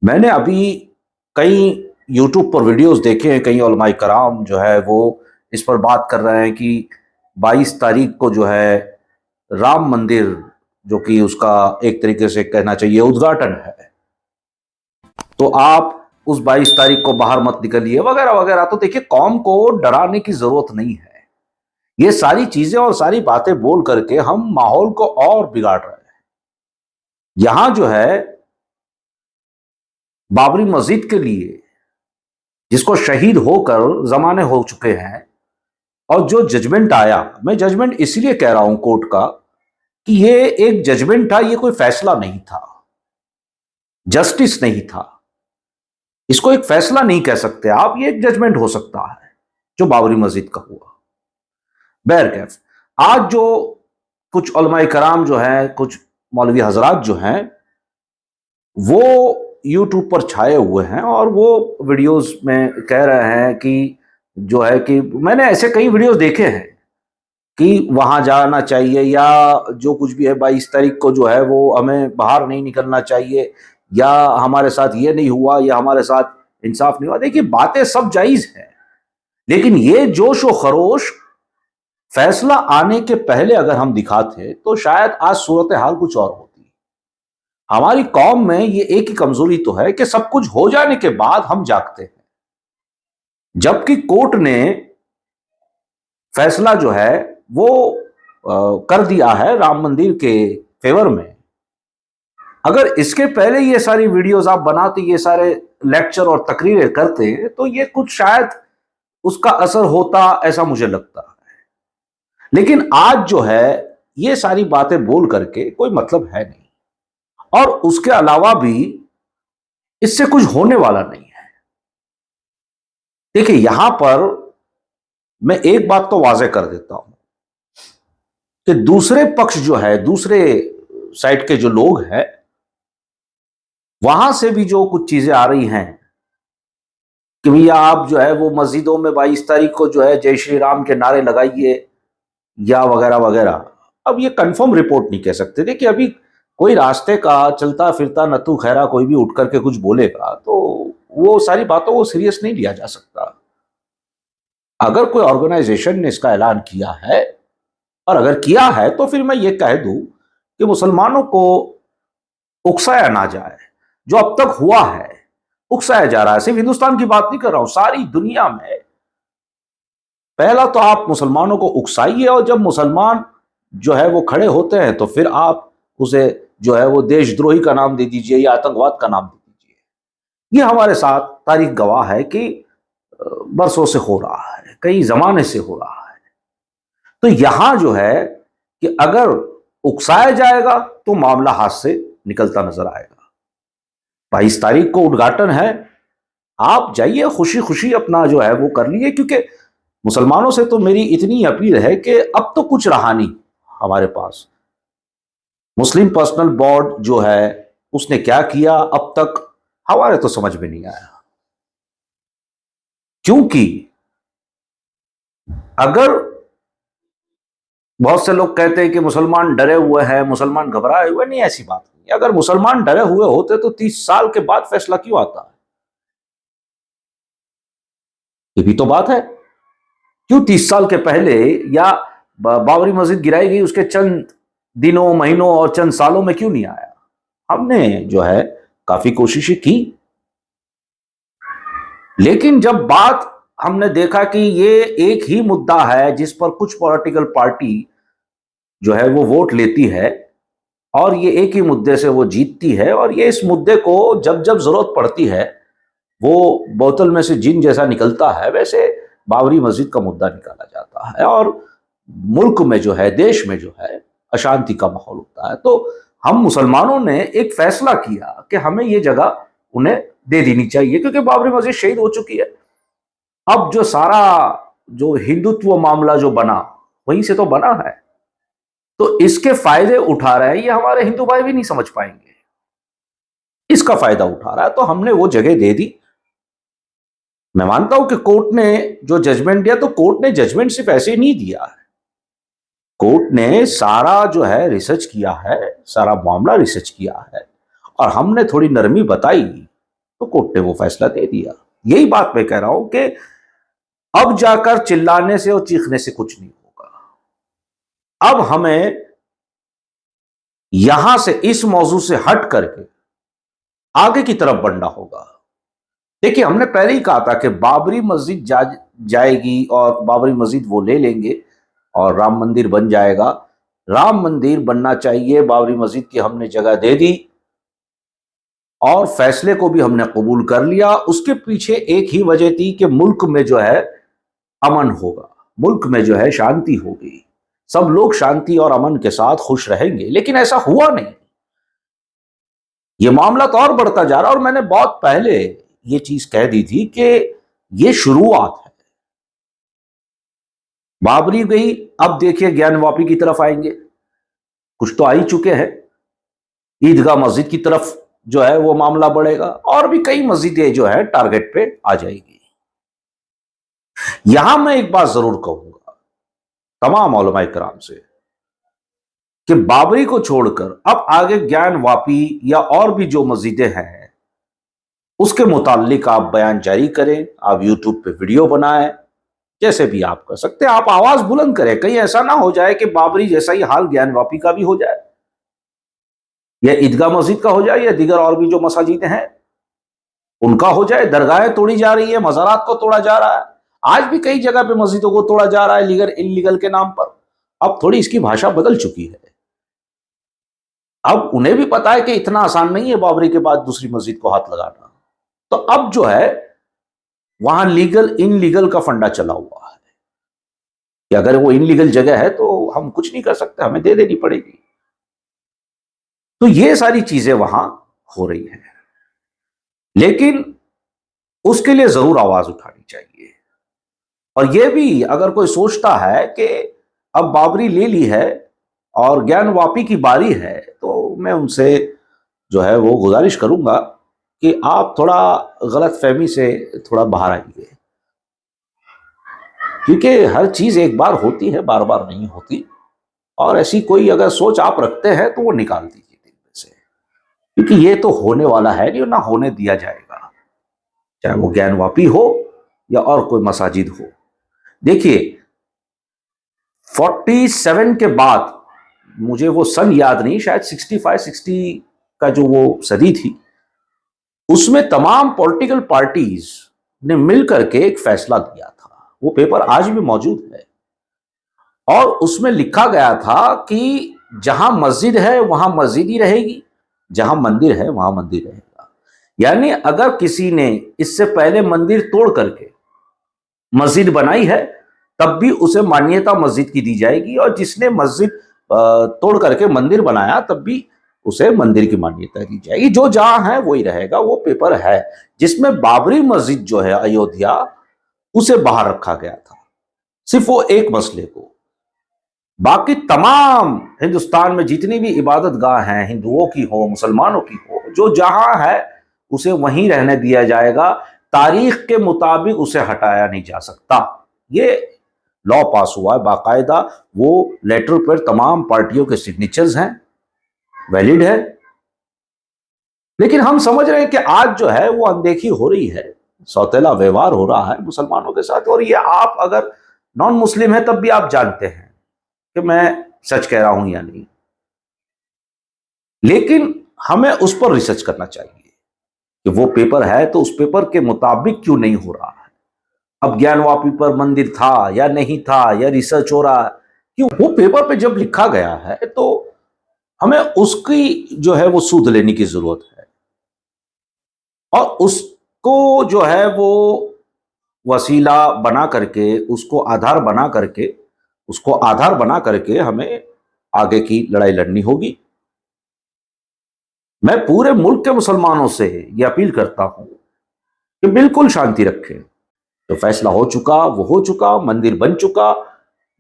मैंने अभी कई यूट्यूब पर वीडियोस देखे हैं, कई उलमाए कराम जो है वो इस पर बात कर रहे हैं कि 22 तारीख को जो है राम मंदिर, जो कि उसका एक तरीके से कहना चाहिए उद्घाटन है, तो आप उस 22 तारीख को बाहर मत निकलिए वगैरह वगैरह। तो देखिए, कौम को डराने की जरूरत नहीं है। ये सारी चीजें और सारी बातें बोल करके हम माहौल को और बिगाड़ रहे हैं। यहां जो है बाबरी मस्जिद के लिए, जिसको शहीद होकर जमाने हो चुके हैं, और जो जजमेंट आया, मैं जजमेंट इसलिए कह रहा हूं कोर्ट का कि ये एक जजमेंट था, ये कोई फैसला नहीं था, जस्टिस नहीं था। इसको एक फैसला नहीं कह सकते आप, ये एक जजमेंट हो सकता है जो बाबरी मस्जिद का हुआ। बहरकैफ, आज जो कुछ उलमाए कराम जो हैं, कुछ मौलवी हजरात जो हैं, वो यूट्यूब पर छाए हुए हैं और वो वीडियोस में कह रहे हैं कि जो है कि मैंने ऐसे कई वीडियोस देखे हैं कि वहां जाना चाहिए, या जो कुछ भी है 22 तारीख को जो है वो हमें बाहर नहीं निकलना चाहिए, या हमारे साथ ये नहीं हुआ, या हमारे साथ इंसाफ नहीं हुआ। देखिए, बातें सब जायज है, लेकिन ये जोश व खरोश फैसला आने के पहले अगर हम दिखाते तो शायद आज सूरत हाल कुछ और होती। हमारी कौम में ये एक ही कमजोरी तो है कि सब कुछ हो जाने के बाद हम जागते हैं, जबकि कोर्ट ने फैसला जो है वो कर दिया है राम मंदिर के फेवर में। अगर इसके पहले ये सारी वीडियोस आप बनाते, ये सारे लेक्चर और तकरीरें करते, तो ये कुछ शायद उसका असर होता, ऐसा मुझे लगता है। लेकिन आज जो है ये सारी बातें बोल करके कोई मतलब है नहीं, और उसके अलावा भी इससे कुछ होने वाला नहीं है। देखिए, यहां पर मैं एक बात तो वाजे कर देता हूं कि दूसरे पक्ष जो है, दूसरे साइड के जो लोग हैं, वहां से भी जो कुछ चीजें आ रही हैं कि भैया आप जो है वो मस्जिदों में 22 तारीख को जो है जय श्री राम के नारे लगाइए या वगैरह वगैरह। अब ये कंफर्म रिपोर्ट नहीं कह सकते। देखिए, अभी कोई रास्ते का चलता फिरता नत्थू खैरा कोई भी उठ करके कुछ बोलेगा तो वो सारी बातों को सीरियस नहीं लिया जा सकता। अगर कोई ऑर्गेनाइजेशन ने इसका ऐलान किया है, और अगर किया है, तो फिर मैं ये कह दूं कि मुसलमानों को उकसाया ना जाए। जो अब तक हुआ है उकसाया जा रहा है। सिर्फ हिंदुस्तान की बात नहीं कर रहा हूं, सारी दुनिया में। पहला तो आप मुसलमानों को उकसाइए, और जब मुसलमान जो है वो खड़े होते हैं तो फिर आप उसे जो है वो देशद्रोही का नाम दे दीजिए या आतंकवाद का नाम दे दीजिए। ये हमारे साथ तारीख गवाह है कि बरसों से हो रहा है, कई जमाने से हो रहा है। तो यहां जो है कि अगर उकसाया जाएगा तो मामला हाथ से निकलता नजर आएगा। 22 तारीख को उद्घाटन है, आप जाइए खुशी खुशी अपना जो है वो कर लीजिए, क्योंकि मुसलमानों से तो मेरी इतनी अपील है कि अब तो कुछ रहा नहीं हमारे पास। मुस्लिम पर्सनल बोर्ड जो है उसने क्या किया अब तक हमारे तो समझ में नहीं आया। क्योंकि अगर बहुत से लोग कहते हैं कि मुसलमान डरे हुए हैं, मुसलमान घबराए हुए, नहीं, ऐसी बात नहीं। अगर मुसलमान डरे हुए होते तो 30 साल के बाद फैसला क्यों आता है? ये भी तो बात है। क्यों 30 साल के पहले, या बाबरी मस्जिद गिराई गई उसके चंद दिनों, महीनों और चंद सालों में क्यों नहीं आया? हमने जो है काफी कोशिशें की, लेकिन जब बात हमने देखा कि ये एक ही मुद्दा है जिस पर कुछ पॉलिटिकल पार्टी जो है वो वोट लेती है, और ये एक ही मुद्दे से वो जीतती है, और ये इस मुद्दे को जब जब जरूरत पड़ती है वो बोतल में से जिन जैसा निकलता है, वैसे बाबरी मस्जिद का मुद्दा निकाला जाता है, और मुल्क में जो है, देश में जो है अशांति का माहौल होता है। तो हम मुसलमानों ने एक फैसला किया कि हमें ये जगह उन्हें दे देनी चाहिए, क्योंकि बाबरी मस्जिद शहीद हो चुकी है। अब जो सारा जो हिंदुत्व मामला जो बना, वहीं से तो बना है। तो इसके फायदे उठा रहे हैं, ये हमारे हिंदू भाई भी नहीं समझ पाएंगे। इसका फायदा उठा रहा है, तो हमने वो जगह दे दी। मैं मानता हूं कि कोर्ट ने जो जजमेंट दिया, तो कोर्ट ने जजमेंट सिर्फ ऐसे ही नहीं दिया है। कोर्ट ने सारा जो है रिसर्च किया है, सारा मामला रिसर्च किया है, और हमने थोड़ी नरमी बताई तो कोर्ट ने वो फैसला दे दिया। यही बात मैं कह रहा हूं कि अब जाकर चिल्लाने से और चीखने से कुछ नहीं होगा। अब हमें यहां से, इस मौजू से हट करके आगे की तरफ बढ़ना होगा। देखिए, हमने पहले ही कहा था कि बाबरी मस्जिद जाएगी और बाबरी मस्जिद वो ले लेंगे और राम मंदिर बन जाएगा। राम मंदिर बनना चाहिए, बाबरी मस्जिद की हमने जगह दे दी और फैसले को भी हमने कबूल कर लिया। उसके पीछे एक ही वजह थी कि मुल्क में जो है अमन होगा, मुल्क में जो है शांति होगी, सब लोग शांति और अमन के साथ खुश रहेंगे। लेकिन ऐसा हुआ नहीं, ये मामला तो और बढ़ता जा रहा। और मैंने बहुत पहले ये चीज कह दी थी कि ये शुरुआत है। बाबरी गई, अब देखिए ज्ञानवापी की तरफ आएंगे, कुछ तो आ ही चुके हैं। ईदगाह मस्जिद की तरफ जो है वो मामला बढ़ेगा और भी कई मस्जिदें जो है टारगेट पे आ जाएगी। यहां मैं एक बात जरूर कहूंगा तमाम उलमा इकराम से कि बाबरी को छोड़कर अब आगे ज्ञानवापी या और भी जो मस्जिदें हैं उसके मुताल्लिक आप बयान जारी करें, आप यूट्यूब पे वीडियो बनाएं, जैसे भी आप कर सकते हैं। आप आवाज बुलंद करें, कहीं ऐसा ना हो जाए कि बाबरी जैसा ही हाल ज्ञानवापी का भी हो जाए या ईदगाह मस्जिद का हो जाए या दीगर और भी जो मसाजिदें हैं उनका हो जाए। दरगाहें तोड़ी जा रही है, मज़ारात को तोड़ा जा रहा है, आज भी कई जगह पे मस्जिदों को तोड़ा जा रहा है लीगल इलीगल के नाम पर। अब थोड़ी इसकी भाषा बदल चुकी है। अब उन्हें भी पता है कि इतना आसान नहीं है बाबरी के बाद दूसरी मस्जिद को हाथ लगाना। तो अब जो है वहां लीगल इनलीगल का फंडा चला हुआ है कि अगर वो इनलीगल जगह है तो हम कुछ नहीं कर सकते, हमें दे देनी पड़ेगी। तो ये सारी चीजें वहां हो रही हैं, लेकिन उसके लिए जरूर आवाज उठानी चाहिए। और यह भी अगर कोई सोचता है कि अब बाबरी ले ली है और ज्ञानवापी की बारी है, तो मैं उनसे जो है वो गुजारिश करूंगा कि आप थोड़ा गलत फहमी से थोड़ा बाहर आइए, क्योंकि हर चीज एक बार होती है, बार बार नहीं होती। और ऐसी कोई अगर सोच आप रखते हैं तो वो निकाल दीजिए दिल में से, क्योंकि ये तो होने वाला है नहीं, ना होने दिया जाएगा, चाहे वो ज्ञानवापी हो या और कोई मसाजिद हो। देखिए 47 के बाद, मुझे वो सन याद नहीं, शायद 65-60 का जो वो सदी थी, उसमें तमाम पॉलिटिकल पार्टीज ने मिलकर के एक फैसला दिया था। वो पेपर आज भी मौजूद है और उसमें लिखा गया था कि जहां मस्जिद है वहां मस्जिद ही रहेगी, जहां मंदिर है वहां मंदिर रहेगा। यानी अगर किसी ने इससे पहले मंदिर तोड़ करके मस्जिद बनाई है तब भी उसे मान्यता मस्जिद की दी जाएगी, और जिसने मस्जिद तोड़ करके मंदिर बनाया तब भी उसे मंदिर की मान्यता दी जाएगी। जो जहां है वही रहेगा। वो पेपर है जिसमें बाबरी मस्जिद जो है अयोध्या, उसे बाहर रखा गया था, सिर्फ वो एक मसले को। बाकी तमाम हिंदुस्तान में जितनी भी इबादत गाह हैं, हिंदुओं की हो मुसलमानों की हो, जो जहां है उसे वहीं रहने दिया जाएगा। तारीख के मुताबिक उसे हटाया नहीं जा सकता। ये लॉ पास हुआ है बाकायदा, वो लेटर पर तमाम पार्टियों के सिग्नेचर्स हैं, वैलिड है। लेकिन हम समझ रहे हैं कि आज जो है वो अनदेखी हो रही है, सौतेला व्यवहार हो रहा है मुसलमानों के साथ। और ये आप अगर नॉन मुस्लिम है तब भी आप जानते हैं कि मैं सच कह रहा हूं या नहीं। लेकिन हमें उस पर रिसर्च करना चाहिए कि वो पेपर है तो उस पेपर के मुताबिक क्यों नहीं हो रहा है। अब ज्ञानवापी पर मंदिर था या नहीं था, या रिसर्च हो रहा है क्यों। वो पेपर पे जब लिखा गया है तो हमें उसकी जो है वो सूद लेने की जरूरत है, और उसको जो है वो वसीला बना करके, उसको आधार बना करके हमें आगे की लड़ाई लड़नी होगी। मैं पूरे मुल्क के मुसलमानों से ये अपील करता हूं कि बिल्कुल शांति रखें। तो फैसला हो चुका वो हो चुका, मंदिर बन चुका,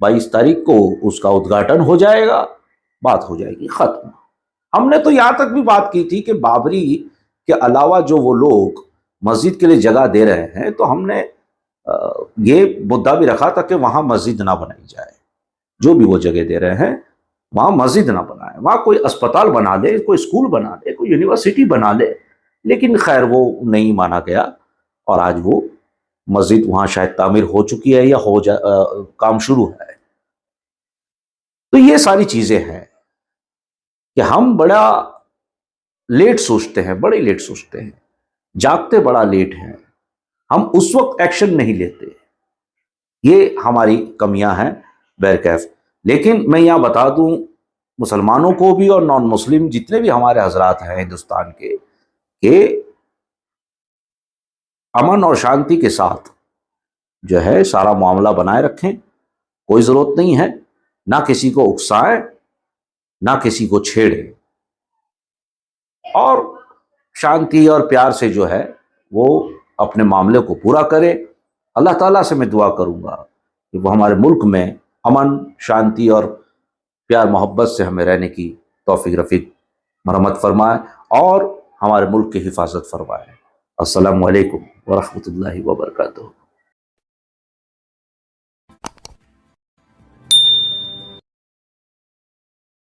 22 तारीख को उसका उद्घाटन हो जाएगा, बात हो जाएगी, खत्म। हमने तो यहां तक भी बात की थी कि बाबरी के अलावा जो वो लोग मस्जिद के लिए जगह दे रहे हैं, तो हमने ये मुद्दा भी रखा था कि वहां मस्जिद ना बनाई जाए। जो भी वो जगह दे रहे हैं वहां मस्जिद ना बनाए, वहां कोई अस्पताल बना ले, कोई स्कूल बना ले, कोई यूनिवर्सिटी बना ले, लेकिन खैर वो नहीं माना गया और आज वो मस्जिद वहाँ शायद तामीर हो चुकी है या काम शुरू है। तो ये सारी चीज़ें हैं कि हम बड़ा लेट सोचते हैं, बड़े लेट सोचते हैं, जागते बड़ा लेट हैं, हम उस वक्त एक्शन नहीं लेते। ये हमारी कमियां हैं बैरकैफ। लेकिन मैं यहाँ बता दूं मुसलमानों को भी और नॉन मुस्लिम जितने भी हमारे हजरात हैं हिंदुस्तान के, कि अमन और शांति के साथ जो है सारा मामला बनाए रखें। कोई ज़रूरत नहीं है ना किसी को उकसाएं, ना किसी को छेड़ें, और शांति और प्यार से जो है वो अपने मामले को पूरा करे। अल्लाह ताला से मैं दुआ करूँगा कि वो हमारे मुल्क में अमन, शांति और प्यार मोहब्बत से हमें रहने की तौफीक रफ़ीक मरहमत फरमाए और हमारे मुल्क की हिफाजत फरमाए। अस्सलामु अलैकुम व रहमतुल्लाहि व बरकातुहू।